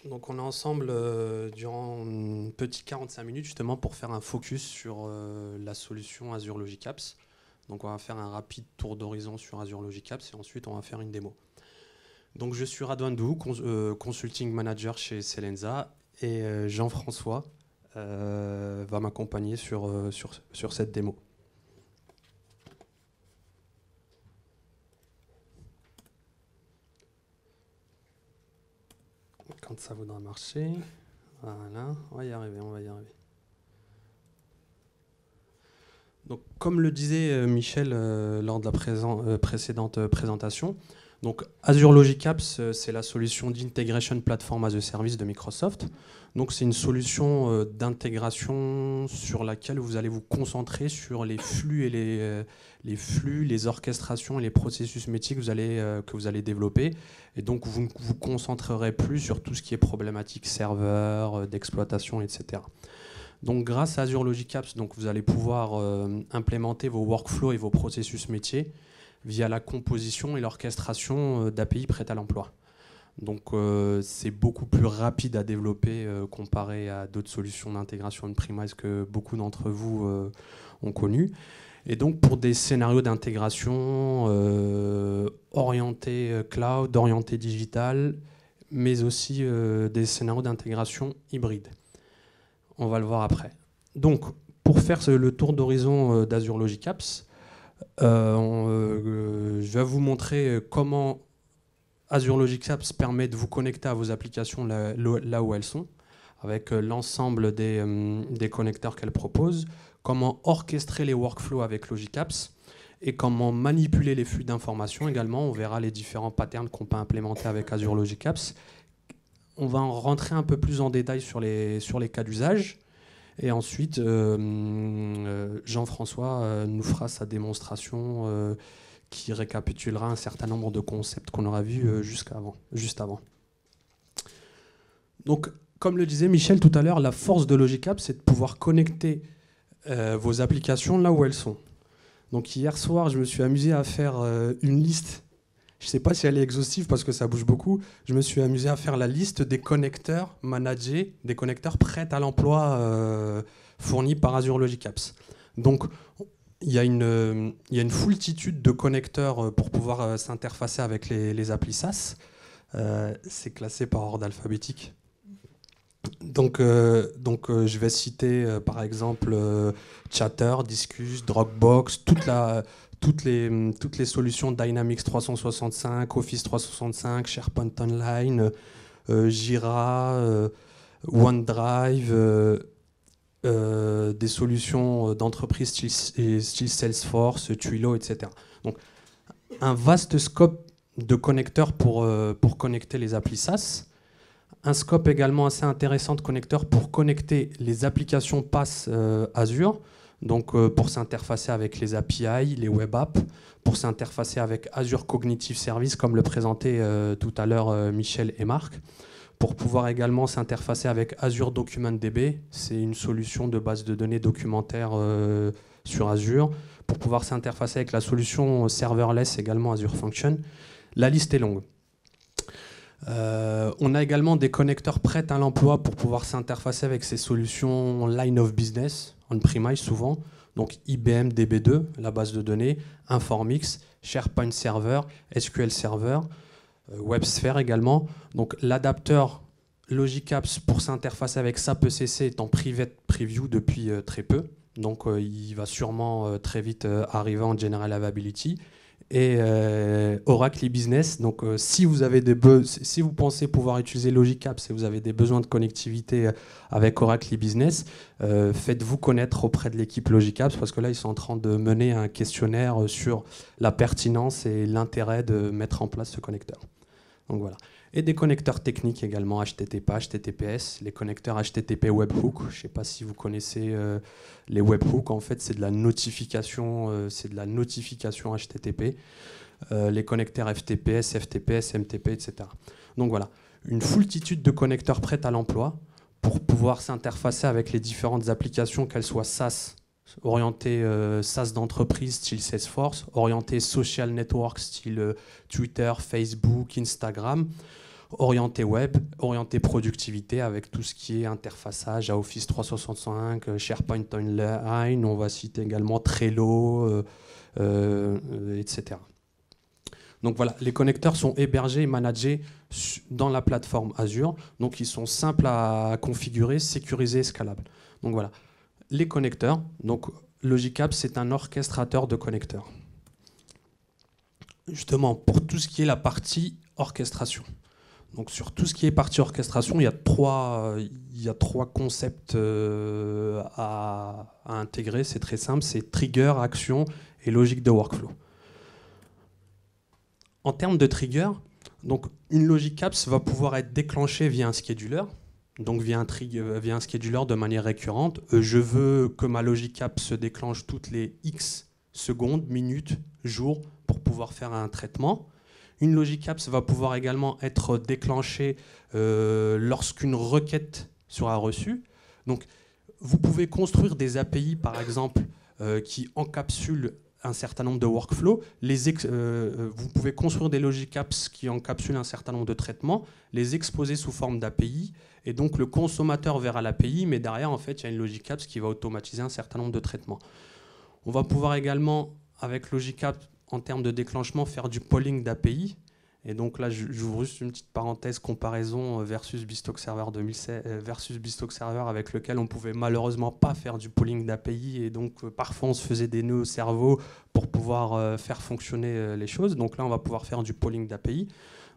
Donc on est ensemble durant une petite 45 minutes justement pour faire un focus sur la solution Azure Logic Apps. Donc on va faire un rapide tour d'horizon sur Azure Logic Apps et ensuite on va faire une démo. Donc je suis Radouan Dou, Consulting Manager chez Selenza et Jean-François va m'accompagner sur cette démo. Quand ça voudra marcher. Voilà, on va y arriver. Donc, comme le disait Michel lors de la précédente présentation, donc Azure Logic Apps, c'est la solution d'Integration Platform as a Service de Microsoft. Donc, c'est une solution d'intégration sur laquelle vous allez vous concentrer sur les flux et les orchestrations et les processus métiers que vous allez développer. Et donc, vous ne vous concentrerez plus sur tout ce qui est problématique serveur, d'exploitation, etc. Donc, grâce à Azure Logic Apps, donc, vous allez pouvoir implémenter vos workflows et vos processus métiers via la composition et l'orchestration d'API prêtes à l'emploi. Donc, c'est beaucoup plus rapide à développer comparé à d'autres solutions d'intégration on-premise que beaucoup d'entre vous ont connues. Et donc, pour des scénarios d'intégration orientés cloud, orientés digital, mais aussi des scénarios d'intégration hybride. On va le voir après. Donc, pour faire le tour d'horizon d'Azure Logic Apps, je vais vous montrer comment Azure Logic Apps permet de vous connecter à vos applications là où elles sont, avec l'ensemble des connecteurs qu'elle propose, comment orchestrer les workflows avec Logic Apps, et comment manipuler les flux d'informations également. On verra les différents patterns qu'on peut implémenter avec Azure Logic Apps. On va en rentrer un peu plus en détail sur les cas d'usage. Et ensuite, Jean-François nous fera sa démonstration qui récapitulera un certain nombre de concepts qu'on aura vus juste avant. Donc, comme le disait Michel tout à l'heure, la force de Logic Apps, c'est de pouvoir connecter vos applications là où elles sont. Donc, hier soir, je me suis amusé à faire une liste. Je ne sais pas si elle est exhaustive parce que ça bouge beaucoup. Je me suis amusé à faire la liste des connecteurs managés, des connecteurs prêts à l'emploi fournis par Azure Logic Apps. Donc, il y a une foultitude de connecteurs pour pouvoir s'interfacer avec les applis SaaS. C'est classé par ordre alphabétique. Donc, je vais citer par exemple Chatter, Disqus, Dropbox, toutes les solutions Dynamics 365, Office 365, SharePoint Online, Jira, OneDrive, des solutions d'entreprise style Salesforce, Twilio, etc. Donc, un vaste scope de connecteurs pour connecter les applis SaaS. Un scope également assez intéressant de connecteurs pour connecter les applications PaaS Azure, donc pour s'interfacer avec les API, les web apps, pour s'interfacer avec Azure Cognitive Service, comme le présentaient tout à l'heure Michel et Marc, pour pouvoir également s'interfacer avec Azure Document DB, c'est une solution de base de données documentaire sur Azure, pour pouvoir s'interfacer avec la solution serverless également Azure Function. La liste est longue. On a également des connecteurs prêts à l'emploi pour pouvoir s'interfacer avec ces solutions line of business, on-premise souvent, donc IBM DB2, la base de données, Informix, SharePoint Server, SQL Server, WebSphere également. Donc l'adapteur Logic Apps pour s'interfacer avec SAP ECC est en private preview depuis très peu, donc il va sûrement très vite arriver en General Availability. Et Oracle e-Business. Donc, si vous pensez pouvoir utiliser Logic Apps et vous avez des besoins de connectivité avec Oracle e-Business, faites-vous connaître auprès de l'équipe Logic Apps parce que là, ils sont en train de mener un questionnaire sur la pertinence et l'intérêt de mettre en place ce connecteur. Donc voilà. Et des connecteurs techniques également, HTTP, HTTPS, les connecteurs HTTP Webhook. Je ne sais pas si vous connaissez les webhooks. En fait, c'est de la notification, HTTP. Les connecteurs FTPS, FTPS, MTP, etc. Donc voilà, une foultitude de connecteurs prêts à l'emploi pour pouvoir s'interfacer avec les différentes applications, qu'elles soient SaaS, orientées SaaS d'entreprise, style Salesforce, orientées social network, style Twitter, Facebook, Instagram, orienté web, orienté productivité avec tout ce qui est interfaçage à Office 365, SharePoint Online, on va citer également Trello, etc. Donc voilà, les connecteurs sont hébergés et managés dans la plateforme Azure, donc ils sont simples à configurer, sécurisés et scalables. Donc voilà, les connecteurs, donc Logicap c'est un orchestrateur de connecteurs. Justement, pour tout ce qui est la partie orchestration. Donc sur tout ce qui est partie orchestration, il y a trois concepts à intégrer, c'est très simple, c'est trigger, action et logique de workflow. En termes de trigger, donc une logic apps va pouvoir être déclenchée via un scheduler, donc via un scheduler de manière récurrente. Je veux que ma logic app se déclenche toutes les X secondes, minutes, jours pour pouvoir faire un traitement. Une logic apps va pouvoir également être déclenchée lorsqu'une requête sera reçue. Donc vous pouvez construire des API par exemple qui encapsulent un certain nombre de workflows, vous pouvez construire des logic apps qui encapsulent un certain nombre de traitements, les exposer sous forme d'API, et donc le consommateur verra l'API, mais derrière, en fait, il y a une logic apps qui va automatiser un certain nombre de traitements. On va pouvoir également, avec logic apps, en termes de déclenchement, faire du polling d'API. Et donc là, j'ouvre juste une petite parenthèse comparaison versus Beanstalk Server 2016 versus Beanstalk Server avec lequel on pouvait malheureusement pas faire du polling d'API et donc parfois on se faisait des nœuds au cerveau pour pouvoir faire fonctionner les choses. Donc là, on va pouvoir faire du polling d'API.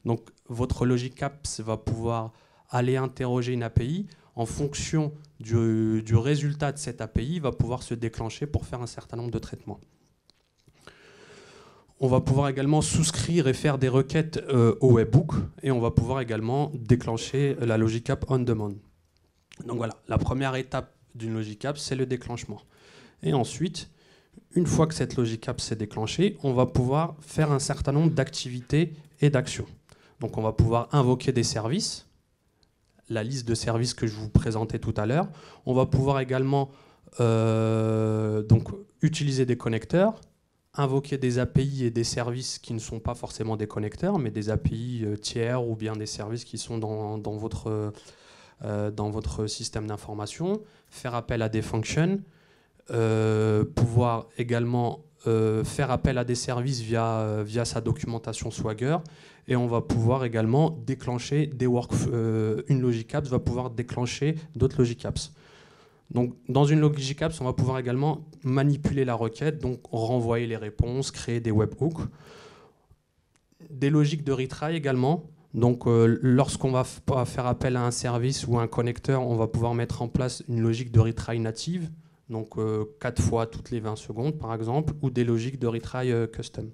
Donc votre logic apps va pouvoir aller interroger une API en fonction du résultat de cette API, va pouvoir se déclencher pour faire un certain nombre de traitements. On va pouvoir également souscrire et faire des requêtes au webhook et on va pouvoir également déclencher la logic app on demand. Donc voilà, la première étape d'une logic app, c'est le déclenchement. Et ensuite, une fois que cette logic app s'est déclenchée, on va pouvoir faire un certain nombre d'activités et d'actions. Donc on va pouvoir invoquer des services, la liste de services que je vous présentais tout à l'heure. On va pouvoir également donc, utiliser des connecteurs, invoquer des API et des services qui ne sont pas forcément des connecteurs, mais des API tiers ou bien des services qui sont dans votre système d'information, faire appel à des functions, pouvoir également faire appel à des services via sa documentation Swagger, et on va pouvoir également déclencher des une logic apps va pouvoir déclencher d'autres logic apps. Donc, dans une logic apps, on va pouvoir également manipuler la requête, donc renvoyer les réponses, créer des webhooks. Des logiques de retry également. Donc, lorsqu'on va faire appel à un service ou à un connecteur, on va pouvoir mettre en place une logique de retry native, donc 4 fois toutes les 20 secondes par exemple, ou des logiques de retry custom.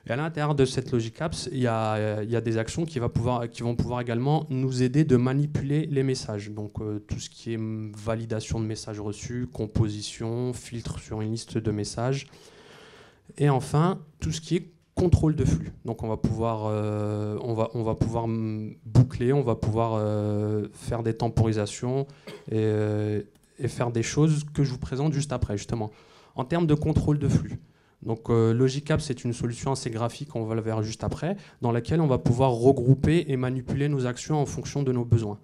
Et à l'intérieur de cette logic apps, il y a des actions qui vont pouvoir également nous aider de manipuler les messages. Donc tout ce qui est validation de messages reçus, composition, filtre sur une liste de messages. Et enfin, tout ce qui est contrôle de flux. Donc on va pouvoir boucler, on va pouvoir faire des temporisations et faire des choses que je vous présente juste après, justement. En termes de contrôle de flux. Donc logic apps, c'est une solution assez graphique, on va le voir juste après, dans laquelle on va pouvoir regrouper et manipuler nos actions en fonction de nos besoins.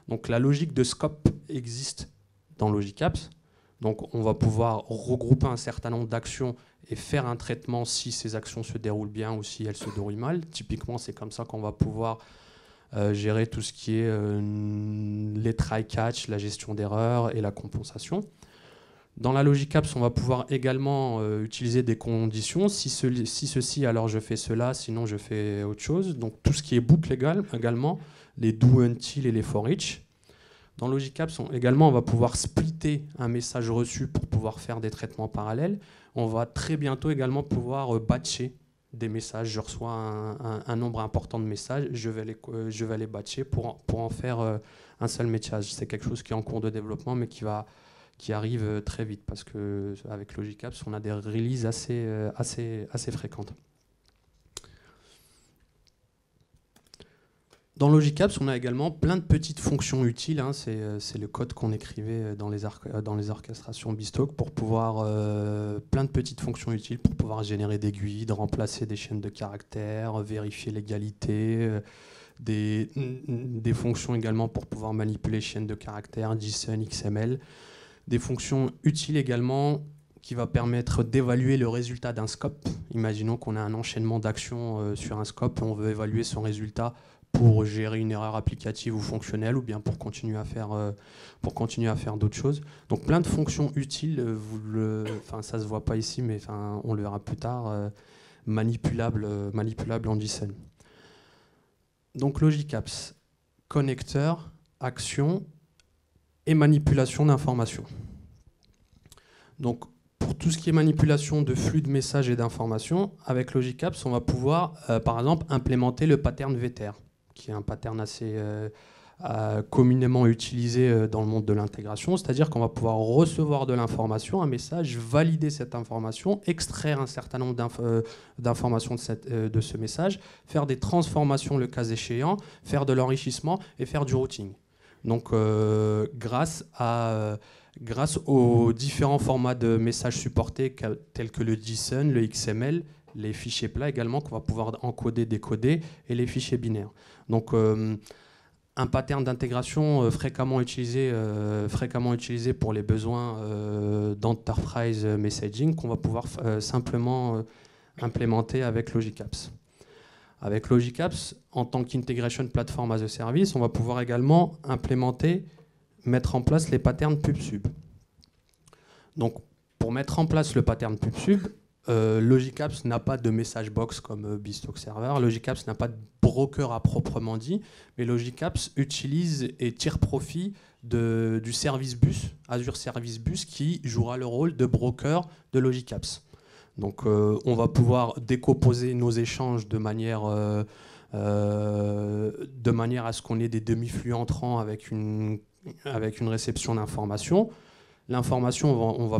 Donc la logique de scope existe dans logic apps. Donc on va pouvoir regrouper un certain nombre d'actions et faire un traitement si ces actions se déroulent bien ou si elles se déroulent mal. Typiquement, c'est comme ça qu'on va pouvoir gérer tout ce qui est les try-catch, la gestion d'erreurs et la compensation. Dans la logic apps, on va pouvoir également utiliser des conditions. Si ceci, alors je fais cela, sinon je fais autre chose. Donc tout ce qui est boucle également, les do, until et les for each. Dans logic apps, également, on va pouvoir splitter un message reçu pour pouvoir faire des traitements parallèles. On va très bientôt également pouvoir batcher des messages. Je reçois un nombre important de messages, je vais les batcher pour en faire un seul message. C'est quelque chose qui est en cours de développement, mais qui arrive très vite, parce qu'avec logic apps, on a des releases assez fréquentes. Dans logic apps, on a également plein de petites fonctions utiles. Hein. C'est le code qu'on écrivait dans les orchestrations Beanstalk pour pouvoir plein de petites fonctions utiles pour pouvoir générer des guides, remplacer des chaînes de caractères, vérifier l'égalité, des fonctions également pour pouvoir manipuler chaînes de caractères, JSON, XML, des fonctions utiles également qui va permettre d'évaluer le résultat d'un scope. Imaginons qu'on a un enchaînement d'actions sur un scope et on veut évaluer son résultat pour gérer une erreur applicative ou fonctionnelle ou bien pour continuer à faire d'autres choses. Donc plein de fonctions utiles, ça ne se voit pas ici, mais on le verra plus tard, manipulables en JSON. Donc Logic Apps, connecteur, action et manipulation d'informations. Donc pour tout ce qui est manipulation de flux de messages et d'informations, avec Logic Apps, on va pouvoir, par exemple, implémenter le pattern VTR, qui est un pattern assez communément utilisé dans le monde de l'intégration, c'est-à-dire qu'on va pouvoir recevoir de l'information, un message, valider cette information, extraire un certain nombre d'informations de ce message, faire des transformations le cas échéant, faire de l'enrichissement et faire du routing. Donc grâce aux différents formats de messages supportés tels que le JSON, le XML, les fichiers plats également qu'on va pouvoir encoder, décoder et les fichiers binaires. Donc un pattern d'intégration fréquemment utilisé pour les besoins d'enterprise messaging qu'on va pouvoir simplement implémenter avec Logic Apps. Avec Logic Apps, en tant qu'integration platform as a service, on va pouvoir également mettre en place les patterns pub-sub. Donc, pour mettre en place le pattern pub-sub, Logic Apps n'a pas de message box comme Beanstalk Server. Logic Apps n'a pas de broker à proprement dit, mais Logic Apps utilise et tire profit du service bus, Azure Service Bus, qui jouera le rôle de broker de Logic Apps. Donc, on va pouvoir décomposer nos échanges de manière à ce qu'on ait des demi-flux entrants avec une réception d'informations. L'information,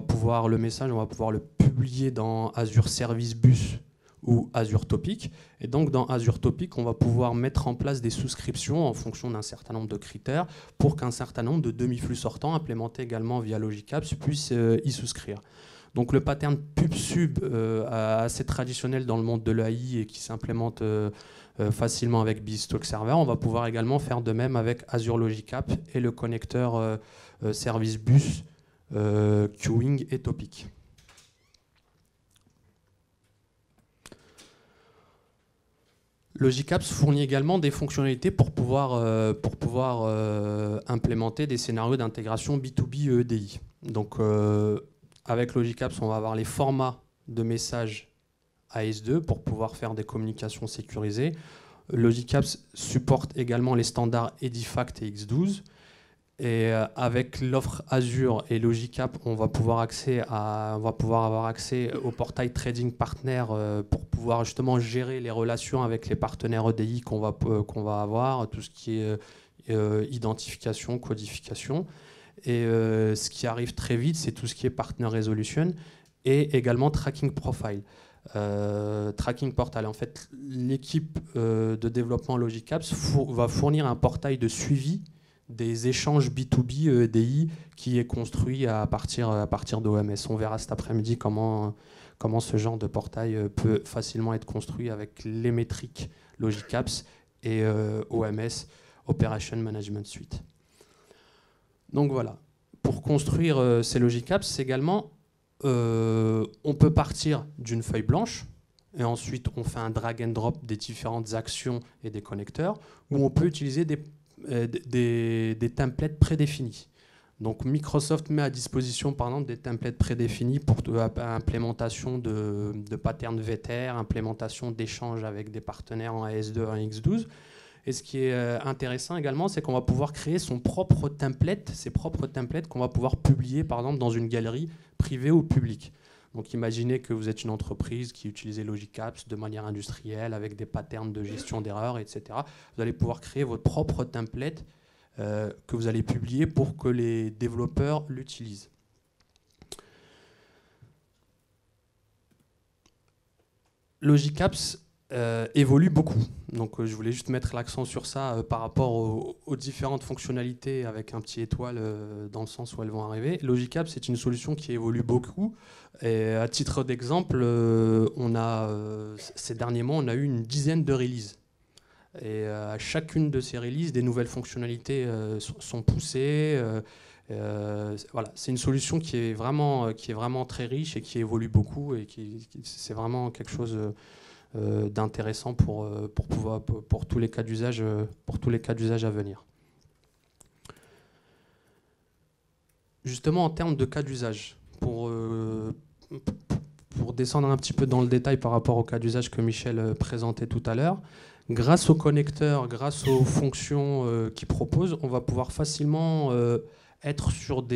le message, on va pouvoir le publier dans Azure Service Bus ou Azure Topic. Et donc, dans Azure Topic, on va pouvoir mettre en place des souscriptions en fonction d'un certain nombre de critères pour qu'un certain nombre de demi-flux sortants, implémentés également via Logic Apps, puissent y souscrire. Donc, le pattern pub-sub assez traditionnel dans le monde de l'AI et qui s'implémente facilement avec Beanstalk Server, on va pouvoir également faire de même avec Azure Logic Apps et le connecteur Service Bus, Queuing et Topic. Logic Apps fournit également des fonctionnalités pour pouvoir implémenter des scénarios d'intégration B2B et EDI. Donc, avec Logic Apps, on va avoir les formats de messages AS2 pour pouvoir faire des communications sécurisées. Logic Apps supporte également les standards Edifact et X12. Et avec l'offre Azure et Logic Apps, on va pouvoir avoir accès au portail Trading Partner pour pouvoir justement gérer les relations avec les partenaires EDI qu'on va avoir, tout ce qui est identification, codification. Et ce qui arrive très vite, c'est tout ce qui est Partner Resolution et également Tracking Profile. Tracking Portal. En fait, l'équipe de développement Logic Apps va fournir un portail de suivi des échanges B2B EDI qui est construit à partir d'OMS. On verra cet après-midi comment ce genre de portail peut facilement être construit avec les métriques Logic Apps et OMS, Operation Management Suite. Donc voilà, pour construire ces Logic Apps, également, on peut partir d'une feuille blanche et ensuite on fait un drag and drop des différentes actions et des connecteurs, ou on peut utiliser des templates prédéfinis. Donc Microsoft met à disposition par exemple des templates prédéfinis pour implémentation de patterns VTR, implémentation d'échanges avec des partenaires en AS2, en X12. Et ce qui est intéressant également, c'est qu'on va pouvoir créer ses propres templates qu'on va pouvoir publier par exemple dans une galerie privée ou publique. Donc imaginez que vous êtes une entreprise qui utilise Logic Apps de manière industrielle avec des patterns de gestion d'erreurs, etc. Vous allez pouvoir créer votre propre template que vous allez publier pour que les développeurs l'utilisent. Logic Apps évolue beaucoup. Donc je voulais juste mettre l'accent sur ça par rapport aux différentes fonctionnalités avec un petit étoile dans le sens où elles vont arriver. Logic Apps, c'est une solution qui évolue beaucoup. Et à titre d'exemple, ces derniers mois, on a eu une dizaine de releases. Et à chacune de ces releases, des nouvelles fonctionnalités sont poussées. Voilà, c'est une solution qui est vraiment très riche et qui évolue beaucoup et c'est vraiment quelque chose d'intéressant pour tous les cas d'usage à venir. Justement, en termes de cas d'usage, pour descendre un petit peu dans le détail par rapport au cas d'usage que Michel présentait tout à l'heure, grâce aux connecteurs, grâce aux fonctions qu'ils proposent, on va pouvoir facilement être sur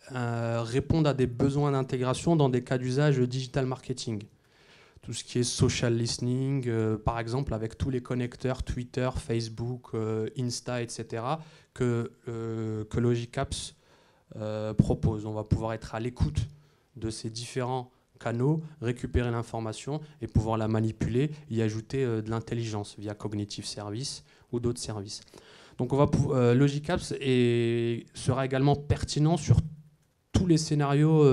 répondre à des besoins d'intégration dans des cas d'usage digital marketing. Tout ce qui est social listening, par exemple, avec tous les connecteurs Twitter, Facebook, Insta, etc., que Logicapps propose. On va pouvoir être à l'écoute de ces différents canaux, récupérer l'information et pouvoir la manipuler, y ajouter de l'intelligence via Cognitive Service ou d'autres services. Donc Logicapps sera également pertinent sur tous les scénarios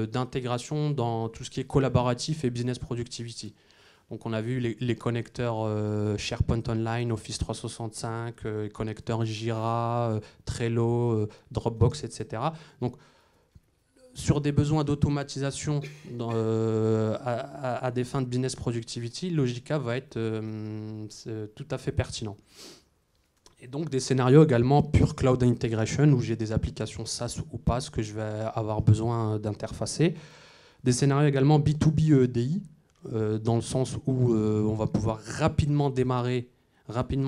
d'intégration dans tout ce qui est collaboratif et business productivity. Donc on a vu les connecteurs SharePoint Online, Office 365, les connecteurs Jira, Trello, Dropbox, etc. Donc sur des besoins d'automatisation à des fins de business productivity, Logica va être tout à fait pertinent. Et donc des scénarios également pure cloud integration où j'ai des applications SaaS ou PaaS que je vais avoir besoin d'interfacer. Des scénarios également B2B EDI, dans le sens où on va pouvoir rapidement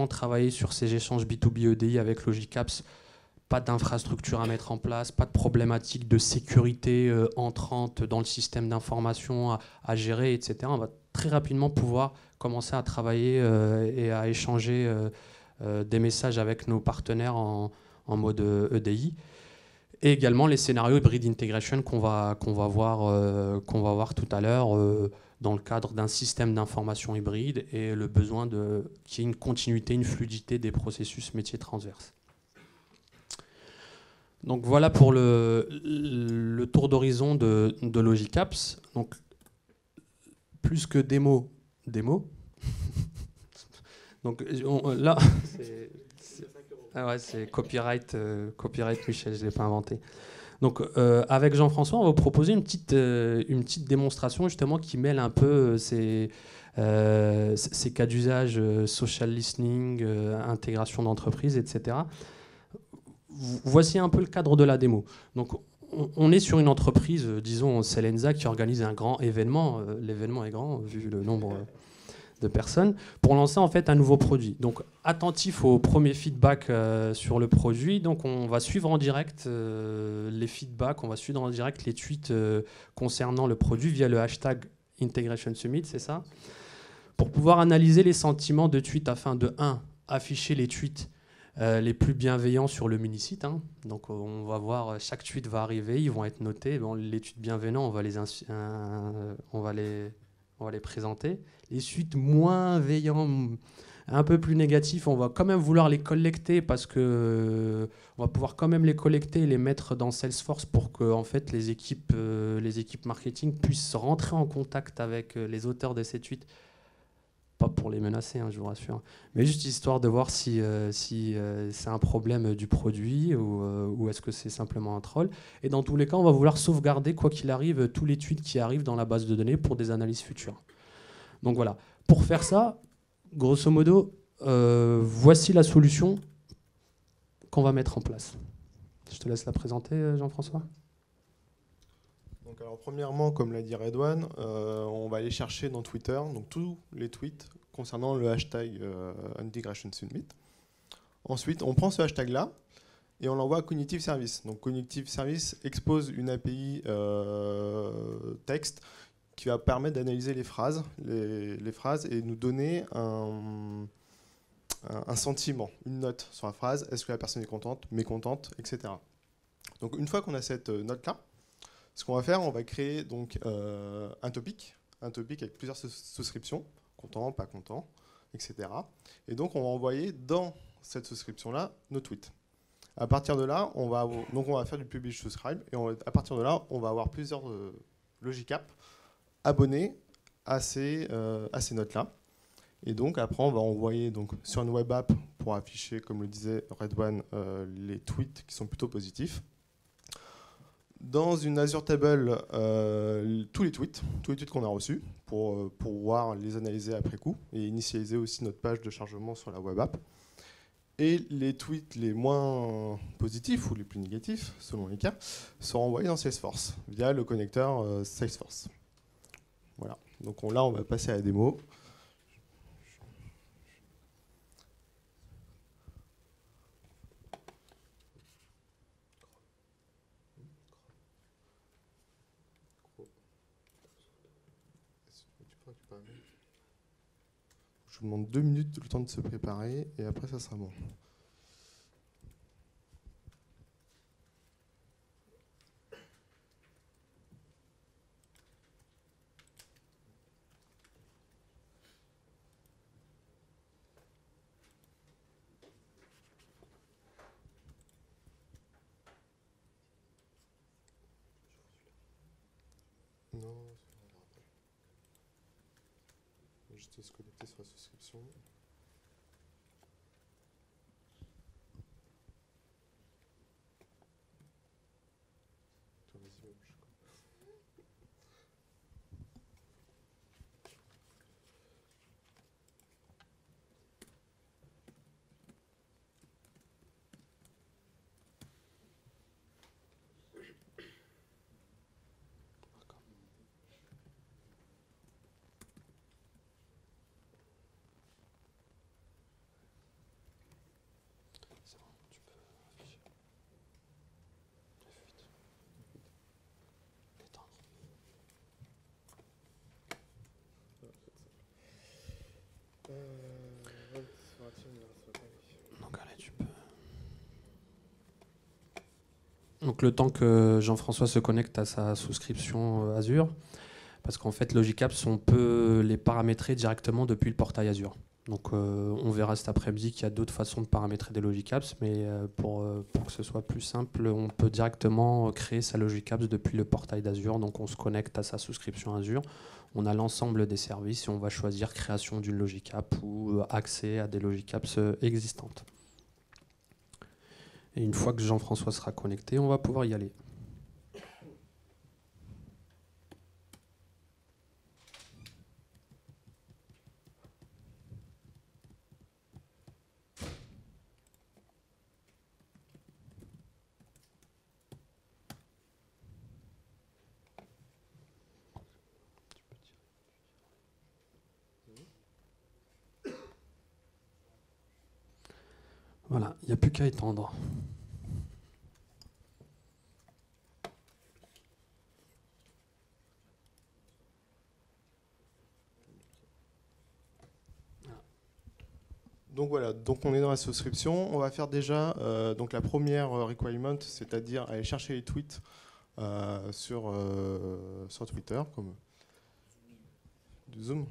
travailler sur ces échanges B2B EDI avec Logicapps. Pas d'infrastructure à mettre en place, pas de problématique de sécurité entrante dans le système d'information à gérer, etc. On va très rapidement pouvoir commencer à travailler et à échanger des messages avec nos partenaires en mode EDI. Et également les scénarios hybrid integration qu'on va voir tout à l'heure dans le cadre d'un système d'information hybride et le besoin qu'il y ait une continuité, une fluidité des processus métiers transverses. Donc voilà pour le tour d'horizon de Logicapps. Donc plus que démo. Donc là, c'est copyright Michel, je ne l'ai pas inventé. Donc avec Jean-François, on va vous proposer une petite démonstration justement qui mêle un peu ces cas d'usage, social listening, intégration d'entreprise, etc. Voici un peu le cadre de la démo. Donc, on est sur une entreprise, disons Selenza, qui organise un grand événement. L'événement est grand, vu le nombre de personnes, pour lancer en fait un nouveau produit. Donc, attentif au premier feedback sur le produit. Donc, on va suivre en direct les feedbacks, on va suivre en direct les tweets concernant le produit via le hashtag Integration Summit, c'est ça ? Pour pouvoir analyser les sentiments de tweets afin de, afficher les tweets les plus bienveillants sur le mini-site. Hein. Donc on va voir, chaque tweet va arriver, ils vont être notés. Bon, les tweets bienveillants, on va les présenter. Les tweets moins veillants, un peu plus négatifs, on va quand même vouloir les collecter parce que on va pouvoir quand même les collecter et les mettre dans Salesforce pour que en fait, les équipes marketing puissent rentrer en contact avec les auteurs de ces tweets. Pas pour les menacer, hein, je vous rassure, mais juste histoire de voir si c'est un problème du produit ou est-ce que c'est simplement un troll. Et dans tous les cas, on va vouloir sauvegarder, quoi qu'il arrive, tous les tweets qui arrivent dans la base de données pour des analyses futures. Donc voilà, pour faire ça, grosso modo, voici la solution qu'on va mettre en place. Je te laisse la présenter, Jean-François. Donc alors, premièrement, comme l'a dit Redouane, on va aller chercher dans Twitter donc, tous les tweets concernant le hashtag Integration Summit. Ensuite, on prend ce hashtag-là et on l'envoie à Cognitive Service. Donc Cognitive Service expose une API texte qui va permettre d'analyser les phrases et nous donner un sentiment, une note sur la phrase. Est-ce que la personne est contente, mécontente, etc. Donc une fois qu'on a cette note-là, ce qu'on va faire, on va créer donc un topic avec plusieurs souscriptions, content, pas content, etc. Et donc on va envoyer dans cette souscription-là nos tweets. À partir de là, on va faire du publish subscribe et à partir de là, on va avoir plusieurs Logicapps abonnés à ces notes-là. Et donc après, on va envoyer donc, sur une web app pour afficher, comme le disait Redouane, les tweets qui sont plutôt positifs. Dans une Azure Table, tous les tweets qu'on a reçus pour pouvoir les analyser après coup et initialiser aussi notre page de chargement sur la web app. Et les tweets les moins positifs ou les plus négatifs, selon les cas, seront envoyés dans Salesforce via le connecteur Salesforce. Voilà. Donc là, on va passer à la démo. Je vous demande 2 minutes le temps de se préparer et après ça sera bon. Non, juste se connecter sur la souscription. Donc, allez, tu peux. Donc le temps que Jean-François se connecte à sa souscription Azure, parce qu'en fait Logicapps, on peut les paramétrer directement depuis le portail Azure. Donc on verra cet après-midi qu'il y a d'autres façons de paramétrer des Logicapps, mais pour que ce soit plus simple, on peut directement créer sa Logicapps depuis le portail d'Azure. Donc on se connecte à sa souscription Azure, on a l'ensemble des services et on va choisir création d'une Logicapp ou accès à des Logicapps existantes. Et une fois que Jean-François sera connecté, on va pouvoir y aller. Voilà, il n'y a plus qu'à étendre. Donc voilà, donc on est dans la souscription. On va faire déjà donc la première requirement, c'est-à-dire aller chercher les tweets sur Twitter, comme du Zoom.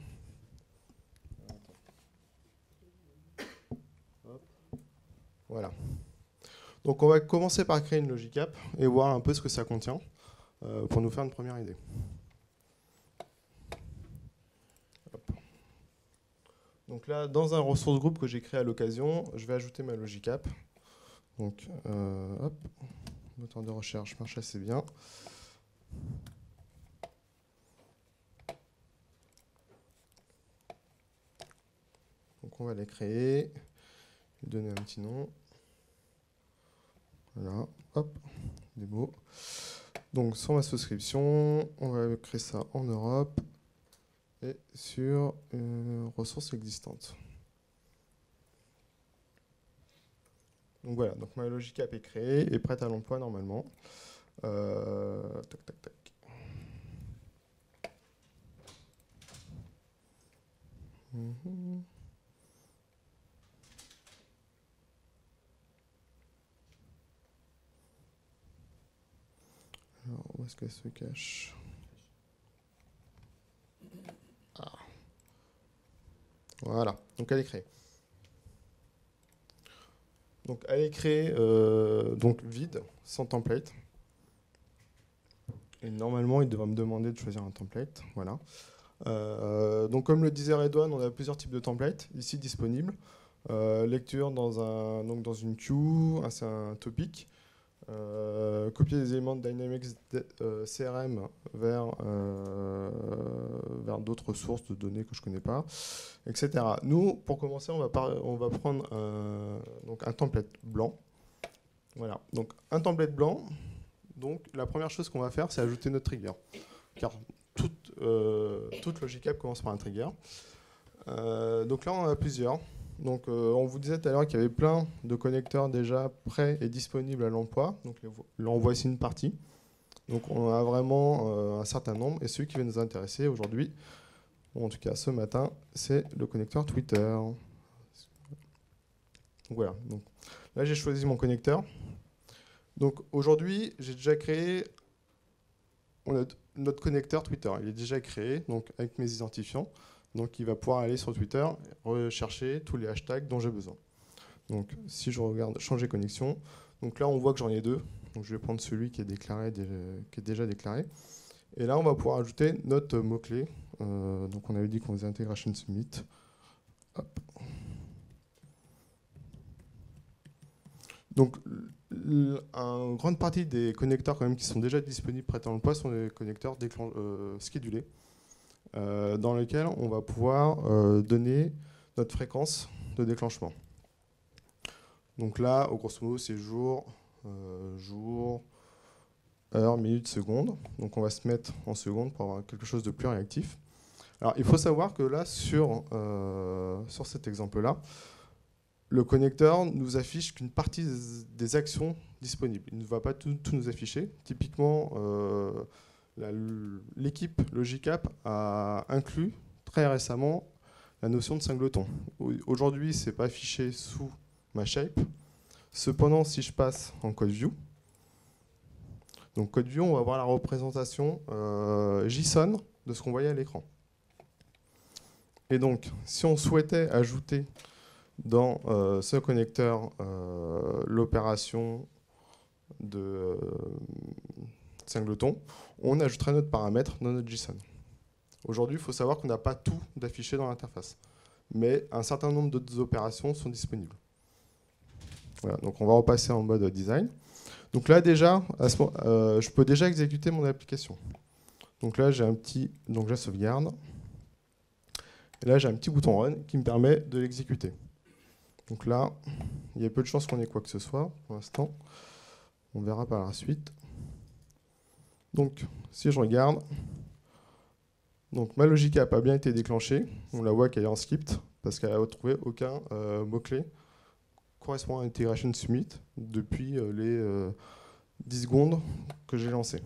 Voilà. Donc on va commencer par créer une Logicap et voir un peu ce que ça contient pour nous faire une première idée. Hop. Donc là, dans un ressource groupe que j'ai créé à l'occasion, je vais ajouter ma Logicap. Donc, hop, moteur de recherche marche assez bien. Donc on va les créer, lui donner un petit nom. Voilà, hop, démo. Donc sur ma souscription, on va créer ça en Europe et sur ressources existantes. Donc voilà, donc ma Logicap est créée et prête à l'emploi normalement. Tac, tac, tac. Alors, où est-ce qu'elle se cache? Ah. Voilà, donc elle est créée. Donc elle est créée donc vide, sans template. Et normalement, il devrait me demander de choisir un template. Voilà. Donc comme le disait Redouane, on a plusieurs types de templates ici disponibles. Lecture dans une queue, c'est un topic. Copier des éléments de Dynamics CRM vers d'autres sources de données que je ne connais pas, etc. Nous, pour commencer, on va prendre un template blanc. Voilà, donc un template blanc. Donc la première chose qu'on va faire, c'est ajouter notre trigger. Car toute Logic App commence par un trigger. Donc là, on en a plusieurs. Donc, on vous disait tout à l'heure qu'il y avait plein de connecteurs déjà prêts et disponibles à l'emploi. Donc, là, on voit ici une partie. Donc, on a vraiment un certain nombre. Et celui qui va nous intéresser aujourd'hui, ou en tout cas ce matin, c'est le connecteur Twitter. Donc, voilà. Donc, là, j'ai choisi mon connecteur. Donc, aujourd'hui, j'ai déjà créé notre connecteur Twitter. Il est déjà créé donc, avec mes identifiants. Donc, il va pouvoir aller sur Twitter et rechercher tous les hashtags dont j'ai besoin. Donc, si je regarde changer connexion, donc là, on voit que j'en ai deux. Donc, je vais prendre celui qui est déjà déclaré. Et là, on va pouvoir ajouter notre mot-clé. Donc, on avait dit qu'on faisait Integration Summit. Hop. Donc, une grande partie des connecteurs quand même, qui sont déjà disponibles prêts à l'emploi sont des connecteurs schedulés. Dans lequel on va pouvoir donner notre fréquence de déclenchement. Donc là, au grosso modo, c'est jour, heure, minute, seconde. Donc on va se mettre en seconde pour avoir quelque chose de plus réactif. Alors il faut savoir que là, sur cet exemple-là, le connecteur nous affiche qu'une partie des actions disponibles. Il ne va pas tout nous afficher. Typiquement, l'équipe Logic App a inclus très récemment la notion de singleton. Aujourd'hui, ce n'est pas affiché sous ma shape. Cependant, si je passe en code view, donc code view, on va voir la représentation JSON de ce qu'on voyait à l'écran. Et donc, si on souhaitait ajouter dans ce connecteur l'opération de singleton, on ajouterait notre paramètre dans notre JSON. Aujourd'hui, il faut savoir qu'on n'a pas tout d'affiché dans l'interface, mais un certain nombre d'autres opérations sont disponibles. Voilà, donc on va repasser en mode design. Donc là déjà, je peux déjà exécuter mon application. Donc là, j'ai donc je sauvegarde. Et là, j'ai un petit bouton Run qui me permet de l'exécuter. Donc là, il y a peu de chances qu'on ait quoi que ce soit pour l'instant. On verra par la suite. Donc, si je regarde, donc ma Logic App a bien été déclenchée. On la voit qu'elle est en script parce qu'elle n'a trouvé aucun mot-clé correspondant à Integration Summit depuis les 10 secondes que j'ai lancé.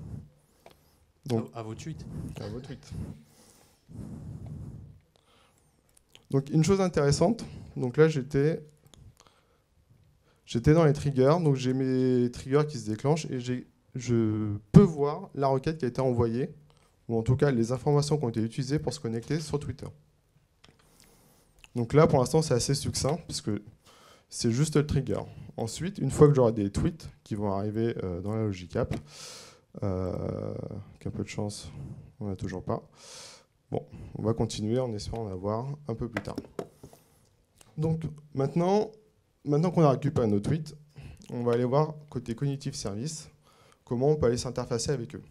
Donc, à vos tweets. À vos tweets. Donc une chose intéressante, donc là j'étais dans les triggers, donc j'ai mes triggers qui se déclenchent et je peux voir la requête qui a été envoyée, ou en tout cas les informations qui ont été utilisées pour se connecter sur Twitter. Donc là pour l'instant c'est assez succinct, puisque c'est juste le trigger. Ensuite, une fois que j'aurai des tweets qui vont arriver dans la Logic App, avec un peu de chance, on n'a toujours pas. Bon, on va continuer en espérant en avoir un peu plus tard. Donc maintenant qu'on a récupéré nos tweets, on va aller voir côté Cognitive Service comment on peut aller s'interfacer avec eux.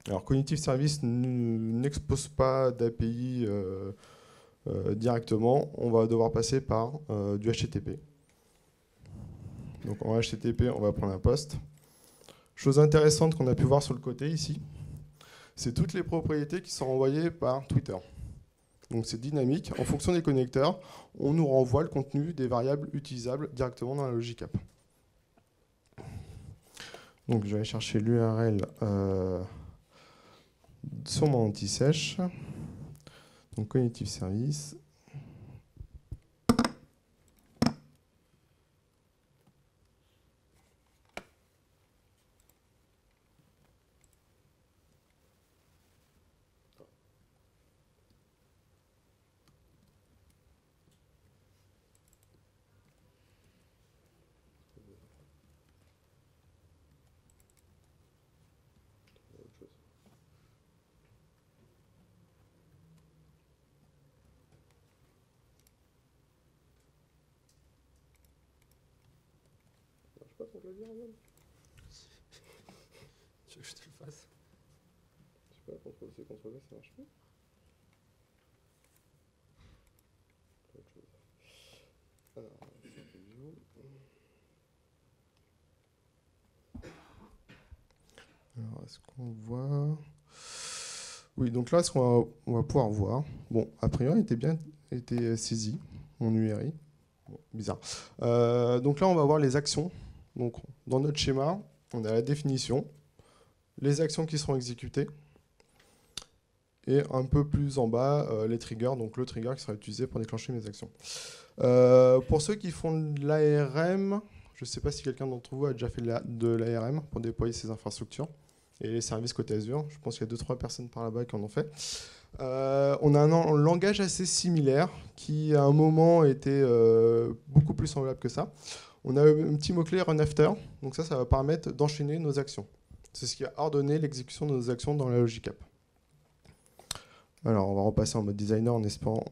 Alors Cognitive Service n'expose pas d'API directement, on va devoir passer par du HTTP. Donc en HTTP, on va prendre un post. Chose intéressante qu'on a pu voir sur le côté ici, c'est toutes les propriétés qui sont renvoyées par Twitter. Donc c'est dynamique. En fonction des connecteurs, on nous renvoie le contenu des variables utilisables directement dans la Logic App. Donc je vais aller chercher l'URL sur mon anti-sèche. Donc Cognitive Service. pas ton clavier, Roman? Tu veux que je te le fasse? Je sais pas, CTRL-C, CTRL-V, ça marche pas. Autre chose. Alors, est-ce qu'on voit? Oui, donc là, ce qu'on va pouvoir voir, bon, a priori, il était saisi, mon URI. Bon, bizarre. Donc là, on va voir les actions. Donc, dans notre schéma, on a la définition, les actions qui seront exécutées, et un peu plus en bas, les triggers, donc le trigger qui sera utilisé pour déclencher mes actions. Pour ceux qui font de l'ARM, je ne sais pas si quelqu'un d'entre vous a déjà fait de l'ARM pour déployer ses infrastructures et les services côté Azure. Je pense qu'il y a 2-3 personnes par là-bas qui en ont fait. On a un langage assez similaire qui, à un moment, était beaucoup plus semblable que ça. On a un petit mot-clé run after, donc ça va permettre d'enchaîner nos actions. C'est ce qui a ordonné l'exécution de nos actions dans la logic app. Alors, on va repasser en mode designer en espérant.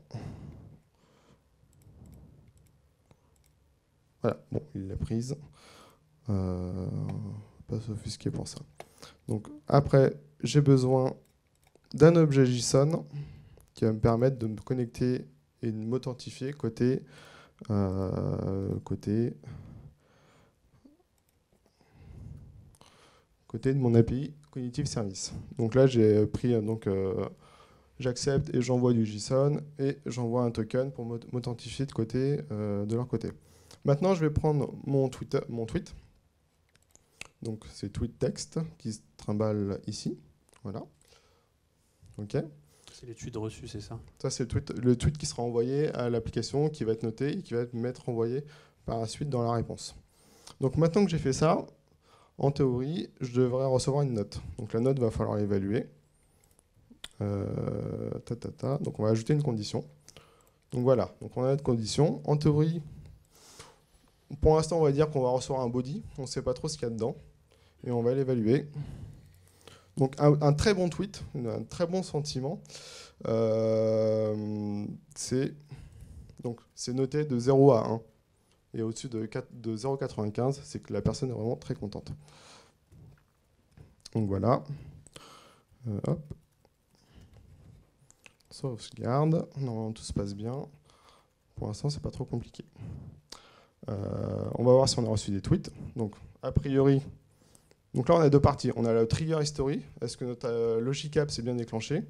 Voilà, bon, il l'a prise. Pas s'offusquer pour ça. Donc, après, j'ai besoin d'un objet JSON qui va me permettre de me connecter et de m'authentifier côté de mon API Cognitive Service. Donc là, j'ai pris j'accepte et j'envoie du JSON et j'envoie un token pour m'authentifier de leur côté. Maintenant, je vais prendre mon tweet. Donc, c'est tweet text qui se trimballe ici. Voilà. OK. C'est les tweets reçus, c'est ça? Ça, c'est le tweet qui sera envoyé à l'application, qui va être noté et qui va m'être envoyé par la suite dans la réponse. Donc, maintenant que j'ai fait ça, en théorie, je devrais recevoir une note. Donc, la note, va falloir l'évaluer. Donc, on va ajouter une condition. Donc, voilà. Donc, on a notre condition. En théorie, pour l'instant, on va dire qu'on va recevoir un body. On ne sait pas trop ce qu'il y a dedans. Et on va l'évaluer. Donc, un très bon tweet, un très bon sentiment, c'est noté de 0 à 1. Et au-dessus de 0,95, c'est que la personne est vraiment très contente. Donc voilà. Hop. Sauvegarde. Normalement, tout se passe bien. Pour l'instant, c'est pas trop compliqué. On va voir si on a reçu des tweets. Donc, a priori, donc là, on a deux parties. On a le trigger history. Est-ce que notre logic app s'est bien déclenché?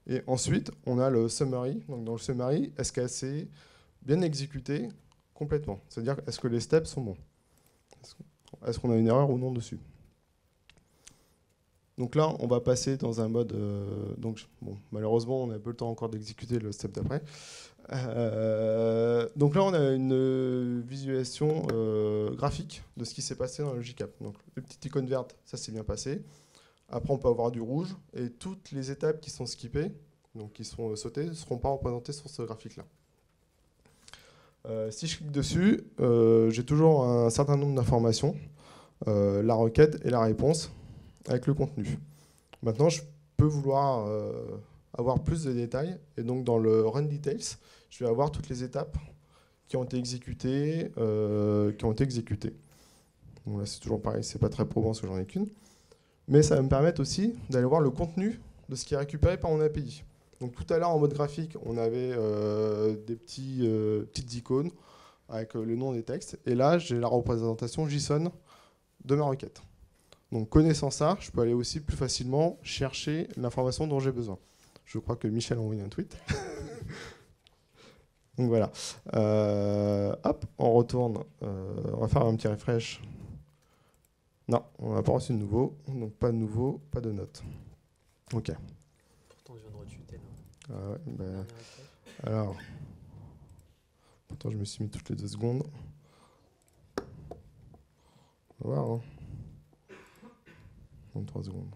Et ensuite, on a le summary. Donc, dans le summary, est-ce qu'elle s'est bien exécutée complètement? C'est-à-dire, est-ce que les steps sont bons? Est-ce qu'on a une erreur ou non dessus? Donc là, on va passer dans un mode... malheureusement, on a peu le temps encore d'exécuter le step d'après. Donc là, on a une visualisation graphique de ce qui s'est passé dans la logic app. Donc, le petit icône verte, ça s'est bien passé. Après, on peut avoir du rouge. Et toutes les étapes qui sont skippées, donc qui sont sautées, ne seront pas représentées sur ce graphique-là. Si je clique dessus, j'ai toujours un certain nombre d'informations, la requête et la réponse, avec le contenu. Maintenant, je peux vouloir avoir plus de détails. Et donc, dans le Run Details, je vais avoir toutes les étapes qui ont été exécutées. Donc là, c'est toujours pareil, c'est pas très probant parce que j'en ai qu'une. Mais ça va me permettre aussi d'aller voir le contenu de ce qui est récupéré par mon API. Donc tout à l'heure, en mode graphique, on avait des petites icônes avec le nom des textes. Et là, j'ai la représentation JSON de ma requête. Donc connaissant ça, je peux aller aussi plus facilement chercher l'information dont j'ai besoin. Je crois que Michel a envoyé un tweet. Donc voilà. Hop, on retourne. On va faire un petit refresh. Non, on n'a pas reçu de nouveau. Donc pas de nouveau, pas de note. OK. Pourtant, je viens de retweeter là. Ah ouais, alors, pourtant je me suis mis toutes les 2 secondes. On va voir, hein. 23 secondes.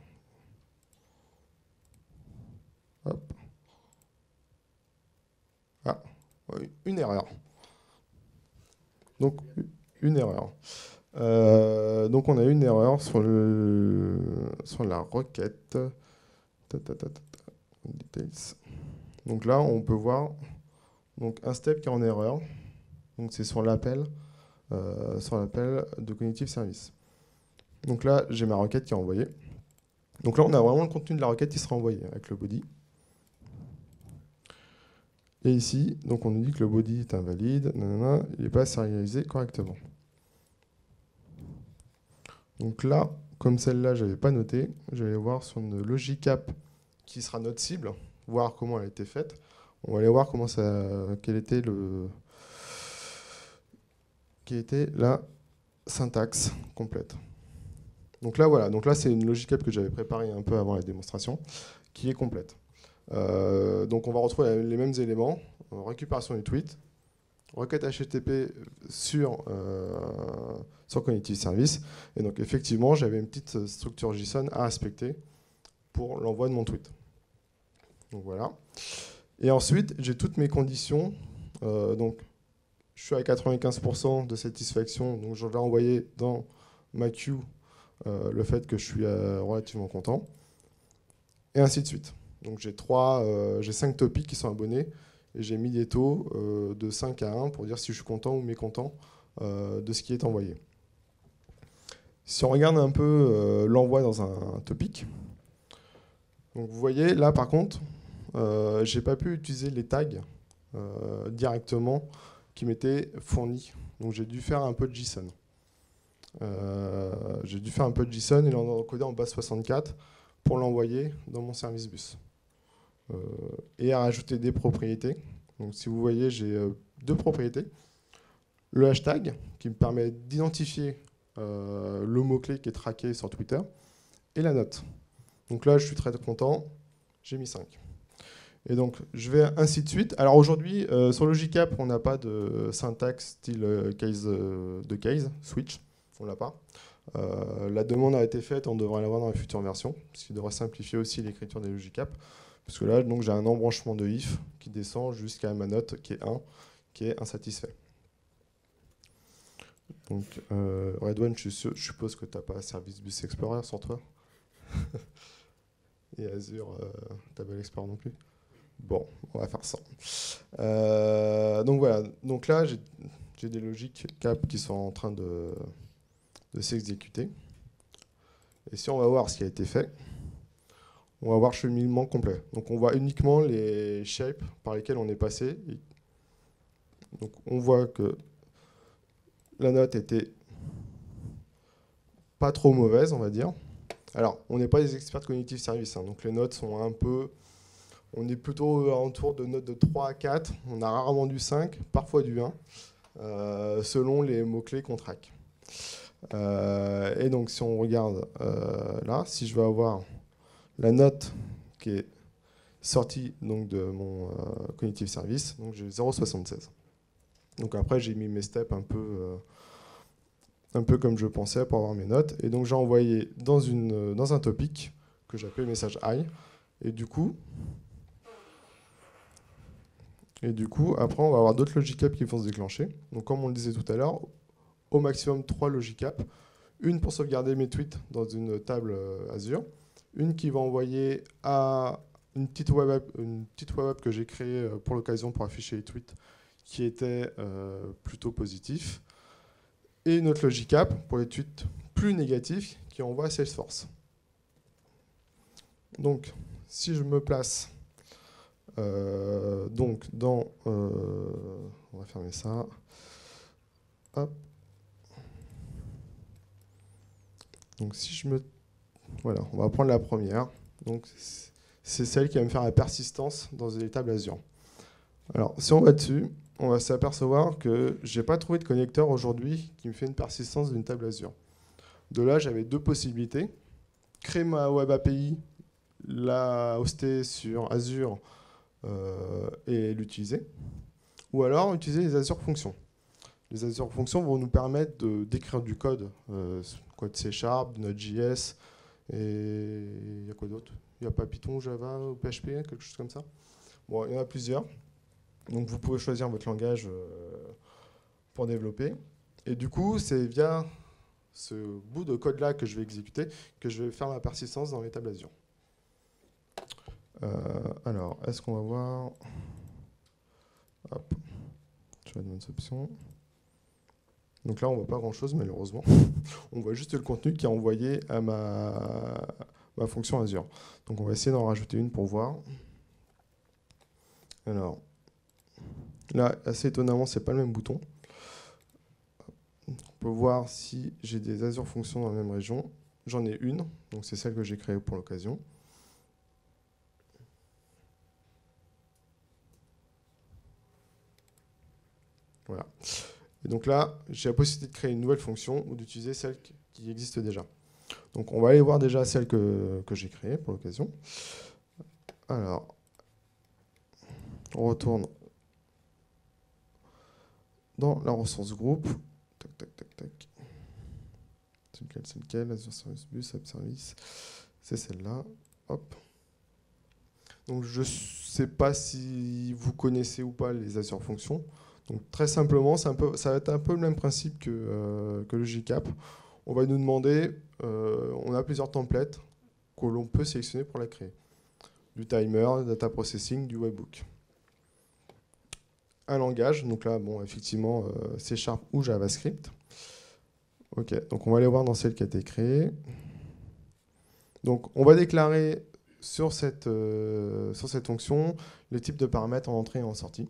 Hop. Ah, oui, une erreur. Donc, une erreur. Donc, on a une erreur sur la requête. Details. Donc là, on peut voir donc, un step qui est en erreur. Donc, c'est sur l'appel sur l'appel de Cognitive Service. Donc là, j'ai ma requête qui est envoyée. Donc là, on a vraiment le contenu de la requête qui sera envoyé avec le body. Et ici, donc on nous dit que le body est invalide, nanana, il n'est pas sérialisé correctement. Donc là, comme celle-là, je n'avais pas noté, je vais aller voir sur une Logicap qui sera notre cible, voir comment elle a été faite. On va aller voir comment quelle était la syntaxe complète. Donc là, voilà. Donc là, c'est une Logicap que j'avais préparée un peu avant la démonstration, qui est complète. Donc on va retrouver les mêmes éléments, récupération du tweet, requête HTTP sur Cognitive Service. Et donc effectivement, j'avais une petite structure JSON à respecter pour l'envoi de mon tweet. Donc voilà. Et ensuite, j'ai toutes mes conditions. Donc je suis à 95% de satisfaction, donc je vais envoyer dans ma queue le fait que je suis relativement content. Et ainsi de suite. Donc j'ai 5 topics qui sont abonnés et j'ai mis des taux de 5 à 1 pour dire si je suis content ou mécontent de ce qui est envoyé. Si on regarde un peu l'envoi dans un topic, donc vous voyez là par contre, j'ai pas pu utiliser les tags directement qui m'étaient fournis. Donc j'ai dû faire un peu de JSON. J'ai dû faire un peu de JSON et l'encoder en base 64 pour l'envoyer dans mon service bus. Et à rajouter des propriétés. Donc si vous voyez, j'ai 2 propriétés. Le hashtag, qui me permet d'identifier le mot-clé qui est traqué sur Twitter, et la note. Donc là, je suis très content, j'ai mis 5. Et donc, je vais ainsi de suite. Alors aujourd'hui, sur Logicap, on n'a pas de syntaxe style case de case, switch, on l'a pas. La demande a été faite, on devrait l'avoir dans la future version, ce qui devrait simplifier aussi l'écriture des Logicap. Parce que là, j'ai un embranchement de if qui descend jusqu'à ma note qui est 1, qui est insatisfait. Donc, Redone, je suppose que tu n'as pas Service Bus Explorer sur toi. Et Azure, tu n'as pas l'Explorer non plus. Bon, on va faire ça. Donc voilà, donc là, j'ai des logiques cap qui sont en train de s'exécuter. Et si on va voir ce qui a été fait, on va voir cheminement complet. Donc on voit uniquement les shapes par lesquels on est passé. Donc on voit que la note était pas trop mauvaise, on va dire. Alors, on n'est pas des experts de Cognitive Service, hein, donc les notes sont un peu... On est plutôt autour de notes de 3 à 4. On a rarement du 5, parfois du 1, selon les mots-clés qu'on traque. Et donc, si on regarde là, si je veux avoir la note qui est sortie donc, de mon Cognitive Service, donc j'ai 0,76. Donc après, j'ai mis mes steps un peu comme je pensais pour avoir mes notes. Et donc, j'ai envoyé dans un topic que j'appelle message I. Et du coup, après, on va avoir d'autres Logicap qui vont se déclencher. Donc, comme on le disait tout à l'heure, au maximum 3 Logicap. Une pour sauvegarder mes tweets dans une table Azure. Une qui va envoyer à une petite web app que j'ai créée pour l'occasion pour afficher les tweets qui était plutôt positif. Et une autre Logicap pour les tweets plus négatifs qui envoie à Salesforce. Donc, si je me place donc dans... on va fermer ça. Hop. Donc si je me... Voilà, on va prendre la première. Donc c'est celle qui va me faire la persistance dans les tables Azure. Alors si on va dessus, on va s'apercevoir que j'ai pas trouvé de connecteur aujourd'hui qui me fait une persistance d'une table Azure. De là, j'avais 2 possibilités. Créer ma web API, la hoster sur Azure et l'utiliser. Ou alors utiliser les Azure Functions. Les Azure Functions vont nous permettre d'écrire du code, code C#, Node.js, et il y a quoi d'autre? Il n'y a pas Python, Java ou PHP, quelque chose comme ça. Bon, il y en a plusieurs. Donc vous pouvez choisir votre langage pour développer. Et du coup, c'est via ce bout de code-là que je vais exécuter que je vais faire ma persistance dans les tables Azure. Alors, est-ce qu'on va voir... Hop, je vais Advanced Options. Donc là, on ne voit pas grand-chose, malheureusement. On voit juste le contenu qui est envoyé à ma fonction Azure. Donc on va essayer d'en rajouter une pour voir. Alors, là, assez étonnamment, ce n'est pas le même bouton. On peut voir si j'ai des Azure fonctions dans la même région. J'en ai une, donc c'est celle que j'ai créée pour l'occasion. Voilà. Et donc là, j'ai la possibilité de créer une nouvelle fonction ou d'utiliser celle qui existe déjà. Donc on va aller voir déjà celle que j'ai créée pour l'occasion. Alors, on retourne dans la ressource groupe. Tac, tac, tac, tac. C'est lequel, Azure Service Bus, App Service. C'est celle-là. Hop. Donc je ne sais pas si vous connaissez ou pas les Azure Fonctions. Donc très simplement, ça va être un peu le même principe que le GCAP. On va nous demander, on a plusieurs templates que l'on peut sélectionner pour la créer. Du timer, du data processing, du webhook. Un langage, donc là, bon, effectivement, C# ou JavaScript. Ok, donc on va aller voir dans celle qui a été créée. Donc on va déclarer sur cette fonction les types de paramètres en entrée et en sortie.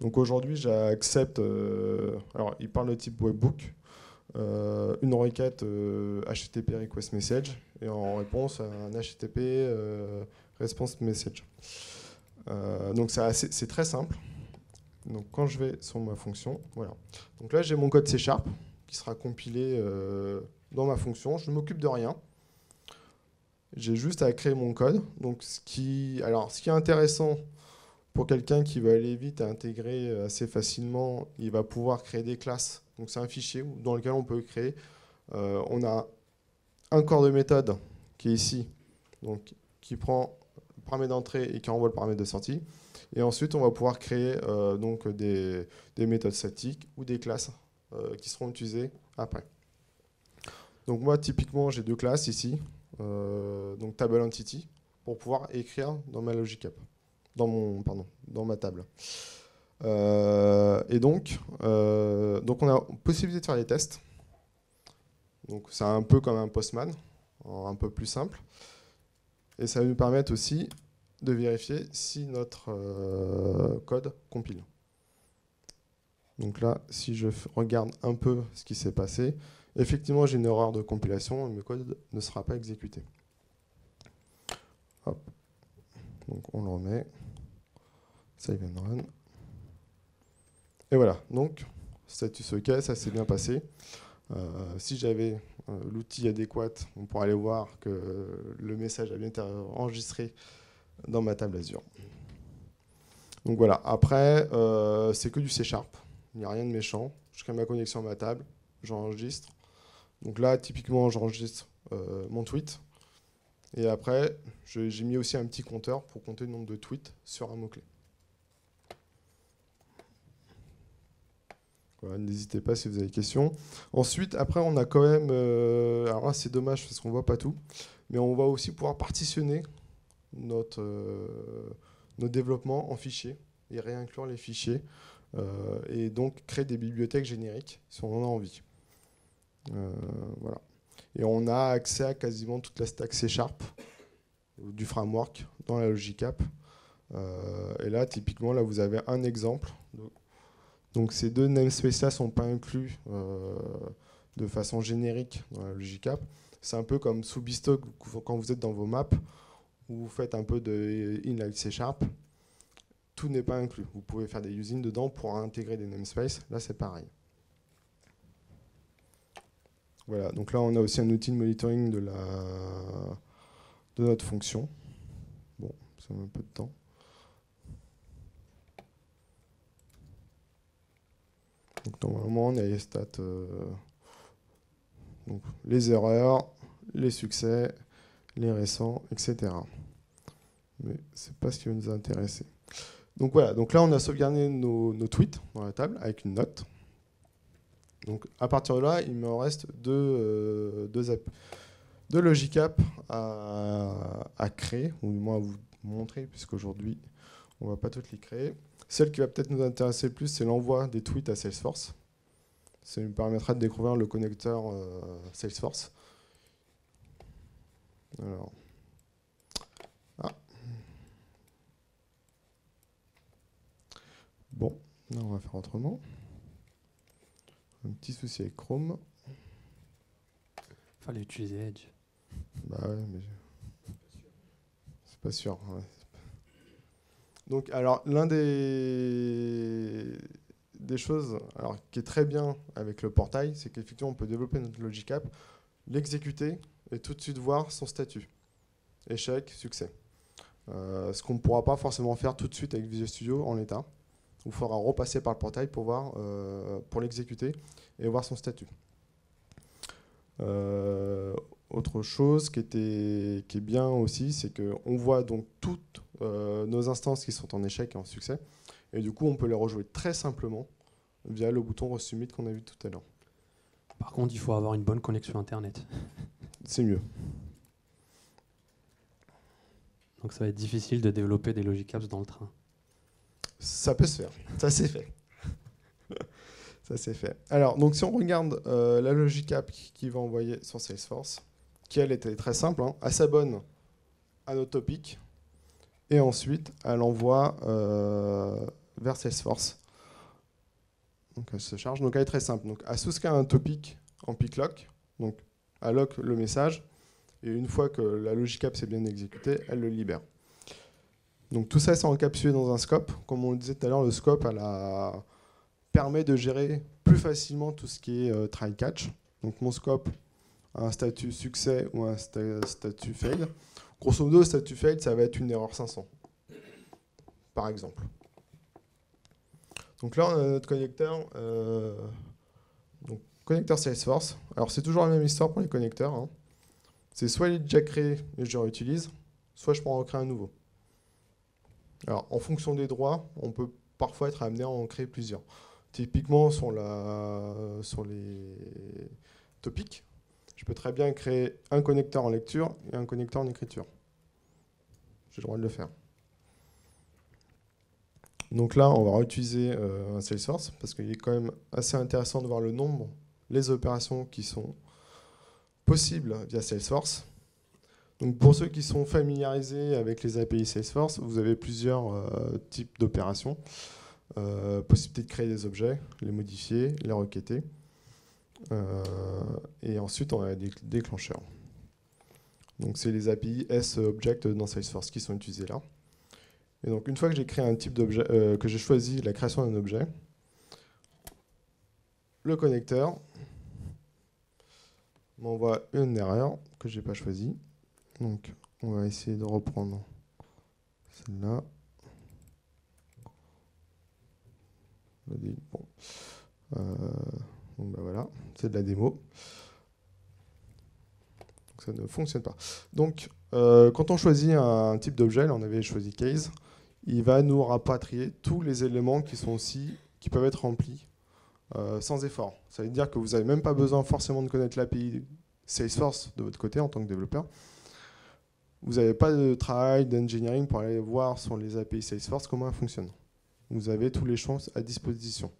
Donc aujourd'hui, j'accepte, alors il parle de type webhook, une requête HTTP request message et en réponse un HTTP response message. Donc c'est très simple. Donc quand je vais sur ma fonction, voilà. Donc là j'ai mon code C# qui sera compilé dans ma fonction. Je ne m'occupe de rien. J'ai juste à créer mon code. Donc ce qui est intéressant pour quelqu'un qui veut aller vite et intégrer assez facilement, il va pouvoir créer des classes. Donc c'est un fichier dans lequel on peut créer. On a un corps de méthode qui est ici, donc qui prend le paramètre d'entrée et qui renvoie le paramètre de sortie. Et ensuite, on va pouvoir créer donc des méthodes statiques ou des classes qui seront utilisées après. Donc moi, typiquement, j'ai deux classes ici, donc table entity, pour pouvoir écrire dans ma logic app. Dans ma table. Et donc on a possibilité de faire des tests. Donc c'est un peu comme un Postman, un peu plus simple. Et ça va nous permettre aussi de vérifier si notre code compile. Donc là, si je regarde un peu ce qui s'est passé, effectivement j'ai une erreur de compilation et le code ne sera pas exécuté. Hop. Donc on le remet. Save and run. Et voilà, donc status OK, ça s'est bien passé. Si j'avais l'outil adéquat, on pourrait aller voir que le message a bien été enregistré dans ma table Azure. Donc voilà, après, c'est que du C#. Il n'y a rien de méchant. Je crée ma connexion à ma table, j'enregistre. Donc là, typiquement, j'enregistre mon tweet. Et après, j'ai mis aussi un petit compteur pour compter le nombre de tweets sur un mot-clé. Voilà, n'hésitez pas si vous avez des questions. Ensuite, après, on a quand même... alors là, c'est dommage parce qu'on ne voit pas tout. Mais on va aussi pouvoir partitionner nos développements en fichiers et réinclure les fichiers. Et donc, créer des bibliothèques génériques si on en a envie. Voilà. Et on a accès à quasiment toute la stack C# du framework dans la logic app. Et là, typiquement, là, vous avez un exemple. Donc ces deux namespaces-là ne sont pas inclus de façon générique dans la logic app. C'est un peu comme sous Bistock quand vous êtes dans vos maps, où vous faites un peu de inline C#. Tout n'est pas inclus. Vous pouvez faire des usines dedans pour intégrer des namespaces. Là, c'est pareil. Voilà, donc là, on a aussi un outil de monitoring de notre fonction. Bon, ça met un peu de temps. Donc normalement, on a les stats, donc les erreurs, les succès, les récents, etc. Mais ce n'est pas ce qui va nous intéresser. Donc voilà, donc là, on a sauvegardé nos tweets dans la table avec une note. Donc à partir de là, il me reste deux logic app à créer, ou du moins à vous montrer, puisqu'aujourd'hui, on ne va pas toutes les créer. Celle qui va peut-être nous intéresser le plus, c'est l'envoi des tweets à Salesforce. Ça nous permettra de découvrir le connecteur Salesforce. Alors. Ah. Bon, là on va faire autrement. Un petit souci avec Chrome. Fallait utiliser Edge. Bah ouais, mais c'est pas sûr. Ouais. Donc, alors, l'un des choses qui est très bien avec le portail, c'est qu'effectivement, on peut développer notre Logic App, l'exécuter et tout de suite voir son statut. Échec, succès. Ce qu'on ne pourra pas forcément faire tout de suite avec Visual Studio en l'état. Il faudra repasser par le portail pour voir, pour l'exécuter et voir son statut. Autre chose qui est bien aussi, c'est qu'on voit donc toutes nos instances qui sont en échec et en succès. Et du coup, on peut les rejouer très simplement via le bouton Resubmit qu'on a vu tout à l'heure. Par contre, il faut avoir une bonne connexion Internet. C'est mieux. Donc ça va être difficile de développer des Logic Apps dans le train. Ça peut se faire. Ça c'est fait. Ça c'est fait. Alors, donc si on regarde la Logic App qui va envoyer sur Salesforce, qui elle était très simple, hein, elle s'abonne à notre topic et ensuite elle envoie vers Salesforce. Donc elle se charge. Donc elle est très simple. Donc elle souscrit un topic en pick lock. Donc elle lock le message et une fois que la Logic App s'est bien exécutée, elle le libère. Donc tout ça c'est encapsulé dans un scope. Comme on le disait tout à l'heure, le scope permet de gérer plus facilement tout ce qui est try catch. Donc mon scope a un statut succès ou un statut fail. Grosso modo, le statut fail, ça va être une erreur 500, par exemple. Donc là, on a notre connecteur, donc connecteur Salesforce. Alors c'est toujours la même histoire pour les connecteurs, hein. C'est soit il est déjà créé et je le réutilise, soit je peux en recréer un nouveau. Alors en fonction des droits, on peut parfois être amené à en créer plusieurs. Typiquement sur les topics, je peux très bien créer un connecteur en lecture et un connecteur en écriture. J'ai le droit de le faire. Donc là, on va réutiliser un Salesforce parce qu'il est quand même assez intéressant de voir le nombre, les opérations qui sont possibles via Salesforce. Donc pour ceux qui sont familiarisés avec les API Salesforce, vous avez plusieurs types d'opérations. Possibilité de créer des objets, les modifier, les requêter. Et ensuite, on a des déclencheurs. Donc c'est les API S-Object dans Salesforce qui sont utilisés là. Et donc une fois que j'ai créé un type d'objet, que j'ai choisi la création d'un objet, le connecteur m'envoie une erreur que je n'ai pas choisie. Donc on va essayer de reprendre celle-là. Bon. Donc ben voilà, c'est de la démo. Donc ça ne fonctionne pas. Donc quand on choisit un type d'objet, là on avait choisi case, il va nous rapatrier tous les éléments qui peuvent être remplis sans effort. Ça veut dire que vous n'avez même pas besoin forcément de connaître l'API Salesforce de votre côté en tant que développeur. Vous n'avez pas de travail d'engineering pour aller voir sur les API Salesforce comment elles fonctionnent. Vous avez tous les champs à disposition.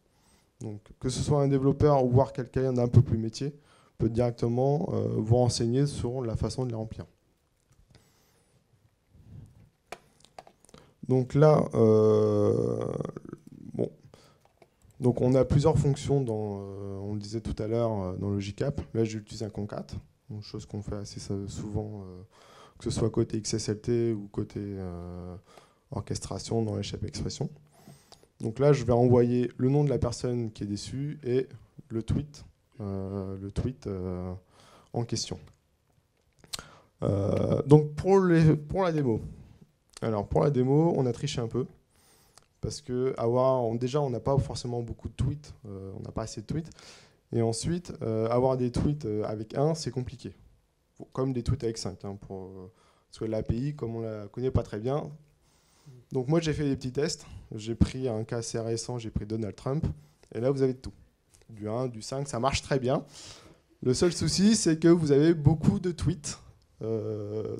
Donc, que ce soit un développeur ou voir quelqu'un d'un peu plus métier, peut directement vous renseigner sur la façon de les remplir. Donc là, bon. Donc on a plusieurs fonctions on le disait tout à l'heure, dans Logic App. Là, j'ai utilisé un concat, une chose qu'on fait assez souvent, que ce soit côté XSLT ou côté orchestration dans les chefs expression. Donc là, je vais envoyer le nom de la personne qui est déçue et le tweet en question. Donc pour la démo. Alors pour la démo, on a triché un peu. Parce que déjà, on n'a pas forcément beaucoup de tweets. On n'a pas assez de tweets. Et ensuite, avoir des tweets avec 1, c'est compliqué. Comme des tweets avec 5. Hein, parce que l'API, comme on la connaît pas très bien. Donc moi, j'ai fait des petits tests. J'ai pris un cas assez récent, j'ai pris Donald Trump. Et là, vous avez tout. Du 1, du 5, ça marche très bien. Le seul souci, c'est que vous avez beaucoup de tweets.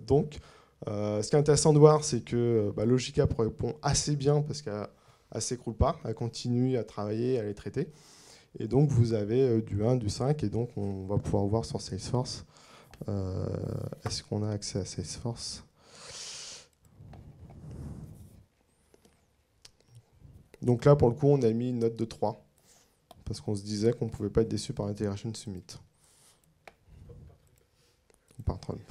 Donc, ce qui est intéressant de voir, c'est que Logic App répond assez bien parce qu'elle ne s'écroule pas. Elle continue à travailler, à les traiter. Et donc vous avez du 1, du 5, et donc on va pouvoir voir sur Salesforce. Est-ce qu'on a accès à Salesforce? Donc là, pour le coup, on a mis une note de 3, parce qu'on se disait qu'on ne pouvait pas être déçu par Integration Summit. Ou par Trump.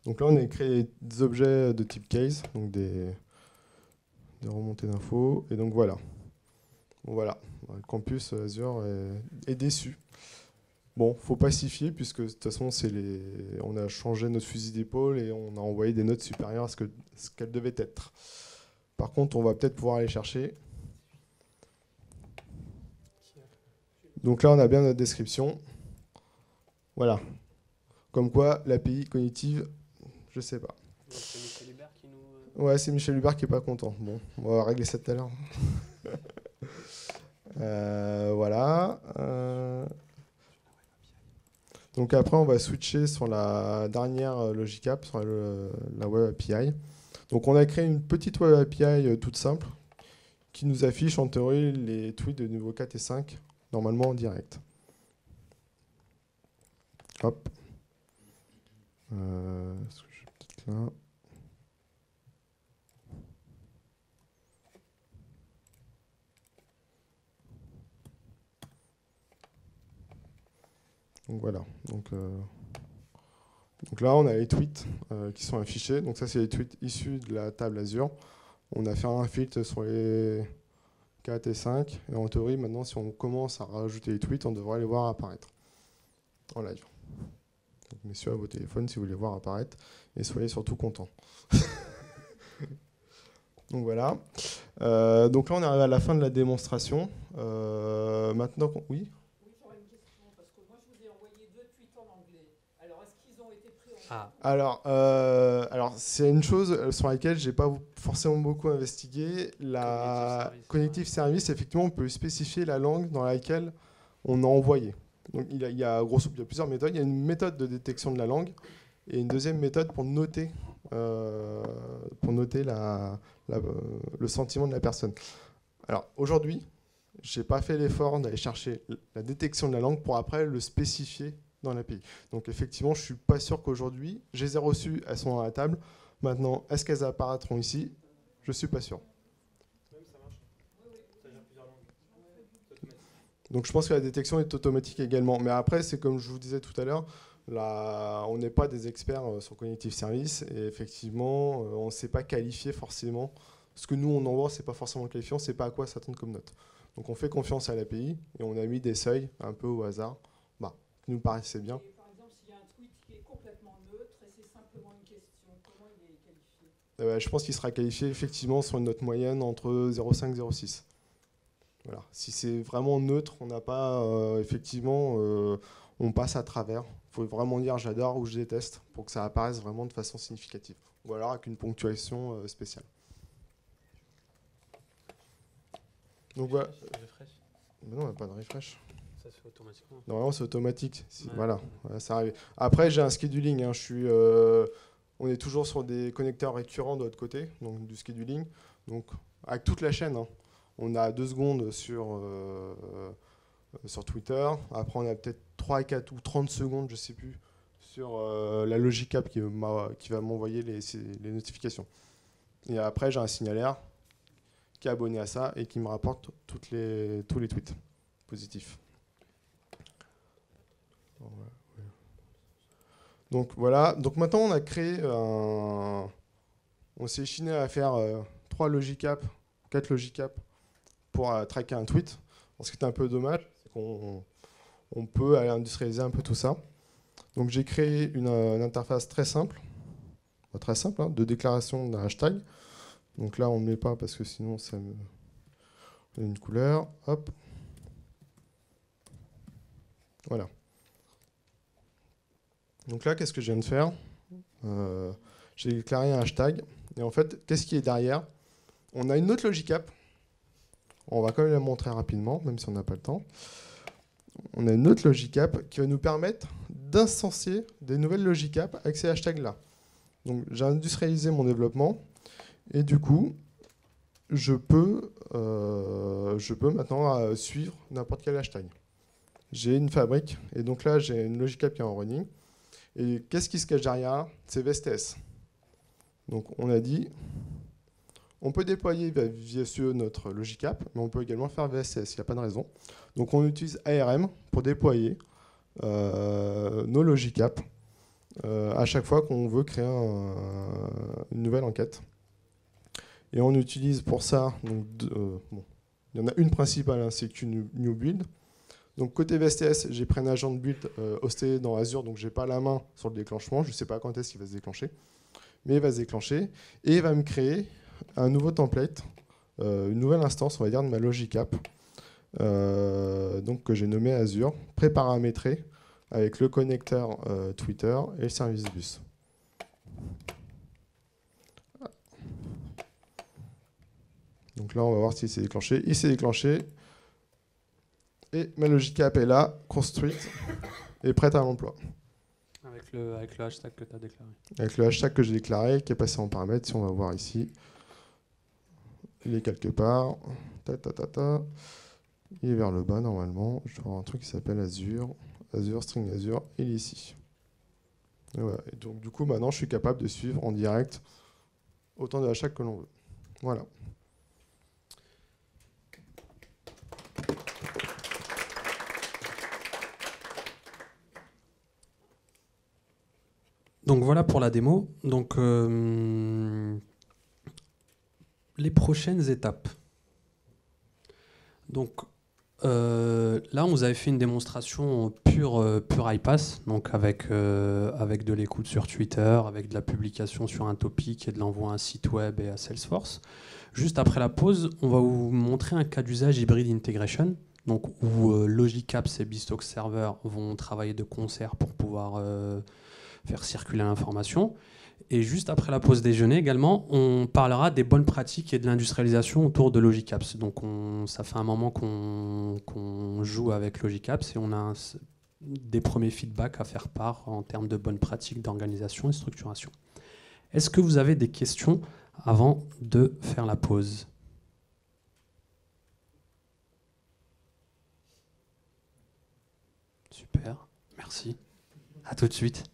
Donc là, on a créé des objets de type case, donc des remontées d'infos. Et donc voilà. Bon, voilà. Le campus Azure est déçu. Bon, faut pas s'y fier, puisque de toute façon, on a changé notre fusil d'épaule et on a envoyé des notes supérieures à ce qu'elles devaient être. Par contre, on va peut-être pouvoir aller chercher. Donc là, on a bien notre description. Voilà. Comme quoi, l'API cognitive, je sais pas. C'est Michel Hubert qui nous... Ouais, c'est Michel Hubert qui est pas content. Bon, on va régler ça tout à l'heure. Voilà. Donc après, on va switcher sur la dernière Logic App, sur la Web API. Donc on a créé une petite Web API toute simple qui nous affiche en théorie les tweets de niveau 4 et 5, normalement en direct. Hop. Est-ce que je vais peut-être là. Donc voilà. Donc là, on a les tweets qui sont affichés. Donc ça, c'est les tweets issus de la table Azure. On a fait un filtre sur les 4 et 5. Et en théorie, maintenant, si on commence à rajouter les tweets, on devrait les voir apparaître en live. Donc, messieurs, à vos téléphones, si vous voulez voir apparaître. Et soyez surtout contents. Donc voilà. Donc là, on arrive à la fin de la démonstration. Maintenant, oui. Alors c'est une chose sur laquelle j'ai pas forcément beaucoup investigué. La Cognitive Service, effectivement, on peut spécifier la langue dans laquelle on a envoyé. Donc il y a plusieurs méthodes. Il y a une méthode de détection de la langue et une deuxième méthode pour noter le sentiment de la personne. Alors aujourd'hui, j'ai pas fait l'effort d'aller chercher la détection de la langue pour après le spécifier dans l'API. Donc effectivement, je ne suis pas sûr qu'aujourd'hui, je les ai reçues, elles sont à la table. Maintenant, est-ce qu'elles apparaîtront ici? Je ne suis pas sûr. Donc je pense que la détection est automatique également. Mais après, c'est comme je vous disais tout à l'heure, on n'est pas des experts sur Cognitive Service. Et effectivement, on ne sait pas qualifier forcément. Ce que nous, on envoie, ce n'est pas forcément qualifié, on ne sait pas à quoi s'attendre comme note. Donc on fait confiance à l'API et on a mis des seuils un peu au hasard. Qui nous paraissait bien. Et par exemple, s'il y a un tweet qui est complètement neutre et c'est simplement une question, comment il est qualifié? Je pense qu'il sera qualifié effectivement sur une note moyenne entre 0,5 et 0,6. Voilà. Si c'est vraiment neutre, on n'a pas effectivement, on passe à travers. Il faut vraiment dire j'adore ou je déteste pour que ça apparaisse vraiment de façon significative. Ou alors avec une ponctuation spéciale. Donc voilà. Mais non, il n'y a pas de refresh. Ça se fait automatiquement. Normalement, c'est automatique. Ouais. Voilà, ça arrive. Après, j'ai un scheduling. On est toujours sur des connecteurs récurrents de l'autre côté, donc du scheduling. Donc, avec toute la chaîne, on a 2 secondes sur Twitter. Après, on a peut-être 3, 4 ou 30 secondes, je ne sais plus, sur la Logic App qui va m'envoyer les notifications. Et après, j'ai un signalaire qui est abonné à ça et qui me rapporte tous les tweets positifs. Donc voilà, donc maintenant on a créé on s'est chiné à faire 3 Logic App, 4 Logic App pour traquer un tweet. Alors, ce qui est un peu dommage, c'est qu'on peut aller industrialiser un peu tout ça. Donc j'ai créé une interface très simple de déclaration d'un hashtag. Donc là on ne met pas parce que sinon ça me donne une couleur. Hop. Voilà. Donc là, qu'est-ce que je viens de faire? J'ai déclaré un hashtag. Et en fait, qu'est-ce qui est derrière? On a une autre Logic App. On va quand même la montrer rapidement, même si on n'a pas le temps. On a une autre Logic App qui va nous permettre d'instancier des nouvelles Logic App avec ces hashtags-là. Donc j'ai industrialisé mon développement. Et du coup, je peux maintenant suivre n'importe quel hashtag. J'ai une fabrique, et donc là, j'ai une Logic App qui est en running. Et qu'est-ce qui se cache derrière? C'est VSTS. Donc on a dit, on peut déployer via SUE notre Logic App, mais on peut également faire VSTS, il n'y a pas de raison. Donc on utilise ARM pour déployer nos Logic App à chaque fois qu'on veut créer une nouvelle enquête. Et on utilise pour ça, donc, il y en a une principale, hein, c'est QNew Build. Donc côté VSTS, j'ai pris un agent de build hosté dans Azure, donc je n'ai pas la main sur le déclenchement, je ne sais pas quand est-ce qu'il va se déclencher, mais il va se déclencher et il va me créer un nouveau template, une nouvelle instance, on va dire, de ma Logic App, donc que j'ai nommé Azure, préparamétré avec le connecteur Twitter et le service bus. Donc là, on va voir s'il s'est déclenché. Il s'est déclenché. Et ma Logic App est là, construite et prête à l'emploi. Avec le hashtag que tu as déclaré. Avec le hashtag que j'ai déclaré, qui est passé en paramètres, si on va voir ici. Il est quelque part. Il est vers le bas normalement. Je dois avoir un truc qui s'appelle Azure. Azure, string Azure, il est ici. Et voilà. Et donc du coup, maintenant, je suis capable de suivre en direct autant de hashtags que l'on veut. Voilà. Donc voilà pour la démo. Donc les prochaines étapes. Donc là, on vous avait fait une démonstration pure iPaaS, donc avec de l'écoute sur Twitter, avec de la publication sur un topic et de l'envoi à un site web et à Salesforce. Juste après la pause, on va vous montrer un cas d'usage Hybrid Integration, donc où Logic Apps et BeStock Server vont travailler de concert pour pouvoir faire circuler l'information. Et juste après la pause déjeuner également, on parlera des bonnes pratiques et de l'industrialisation autour de Logic Apps. Donc ça fait un moment qu'on joue avec Logic Apps et on a des premiers feedbacks à faire part en termes de bonnes pratiques d'organisation et structuration. Est-ce que vous avez des questions avant de faire la pause? Super, merci. À tout de suite.